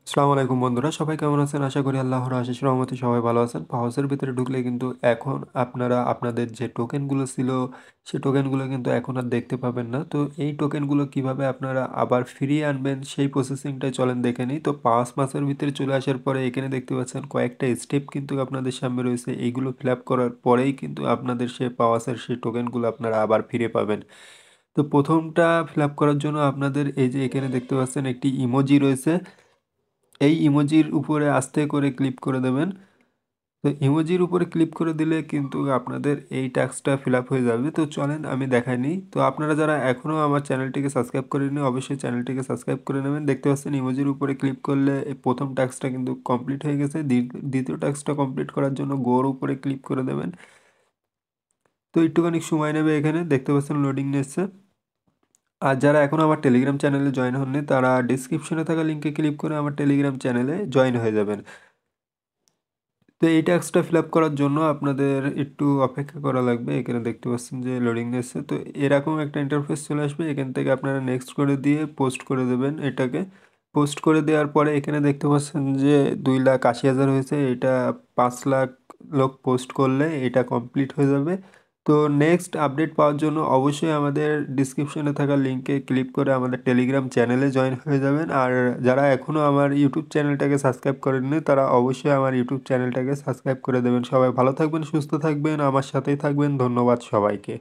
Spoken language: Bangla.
আসসালামু আলাইকুম বন্ধুরা, সবাই কেমন আছেন? আশা করি আল্লাহর অশেষ রহমতে সবাই ভালো আছেন। হাউসের ভিতরে ঢুকলে কিন্তু এখন আপনারা আপনাদের যে টোকেনগুলো ছিল সেই টোকেনগুলো কিন্তু এখন আর দেখতে পাবেন না। তো এই টোকেনগুলো কিভাবে আপনারা আবার ফিরিয়ে আনবেন সেই প্রসেসিংটাই চলেন দেখে নিই। তো 5 মাসের ভিতরে চলে আসার পরে এখানে দেখতে পাচ্ছেন কয়েকটা স্টেপ কিন্তু আপনাদের সামনে রয়েছে। এইগুলো ফিল আপ করার পরেই কিন্তু আপনাদের সেই পাওয়াসের সেই টোকেনগুলো আপনারা আবার ফিরে পাবেন। তো প্রথমটা ফিল আপ করার জন্য আপনাদের এই যে এখানে দেখতে পাচ্ছেন একটি ইমোজি রয়েছে, এই ইমোজির উপরে আস্তে করে ক্লিক করে দেবেন। তো ইমোজির উপরে ক্লিক করে দিলে কিন্তু আপনাদের এই টাস্কটা ফিল আপ হয়ে যাবে। তো চলেন আমি দেখাই নিই। তো আপনারা যারা এখনও আমার চ্যানেলটিকে সাবস্ক্রাইব করেননি অবশ্যই চ্যানেলটিকে সাবস্ক্রাইব করে নেবেন। দেখতে পাচ্ছেন ইমোজির উপরে ক্লিক করলে এই প্রথম টাস্কটা কিন্তু কমপ্লিট হয়ে গেছে। দ্বিতীয় টাস্কটা কমপ্লিট করার জন্য গোর উপরে ক্লিক করে দেবেন। তো একটুখানি সময় নেবে, এখানে দেখতে পাচ্ছেন লোডিং নিচ্ছে। আর যারা এখনও আমার টেলিগ্রাম চ্যানেলে জয়েন হননি তারা ডিসক্রিপশনে থাকা লিঙ্কে ক্লিক করে আমার টেলিগ্রাম চ্যানেলে জয়েন হয়ে যাবেন। তো এই ট্যাক্সটা ফিল আপ করার জন্য আপনাদের একটু অপেক্ষা করা লাগবে। এখানে দেখতে পাচ্ছেন যে লোডিং নিচ্ছে। তো এরকম একটা ইন্টারফেস চলে আসবে, এখান থেকে আপনারা নেক্সট করে দিয়ে পোস্ট করে দেবেন। এটাকে পোস্ট করে দেওয়ার পরে এখানে দেখতে পাচ্ছেন যে 2,80,000 হয়েছে। এটা 5 লাখ লোক পোস্ট করলে এটা কমপ্লিট হয়ে যাবে। তো নেক্সট আপডেট পাওয়ার জন্য অবশ্যই আমাদের ডিসক্রিপশনে থাকা লিঙ্কে ক্লিক করে আমাদের টেলিগ্রাম চ্যানেলে জয়েন হয়ে যাবেন। আর যারা এখনও আমার ইউটিউব চ্যানেলটাকে সাবস্ক্রাইব করেননি তারা অবশ্যই আমার ইউটিউব চ্যানেলটাকে সাবস্ক্রাইব করে দেবেন। সবাই ভালো থাকবেন, সুস্থ থাকবেন, আমার সাথেই থাকবেন। ধন্যবাদ সবাইকে।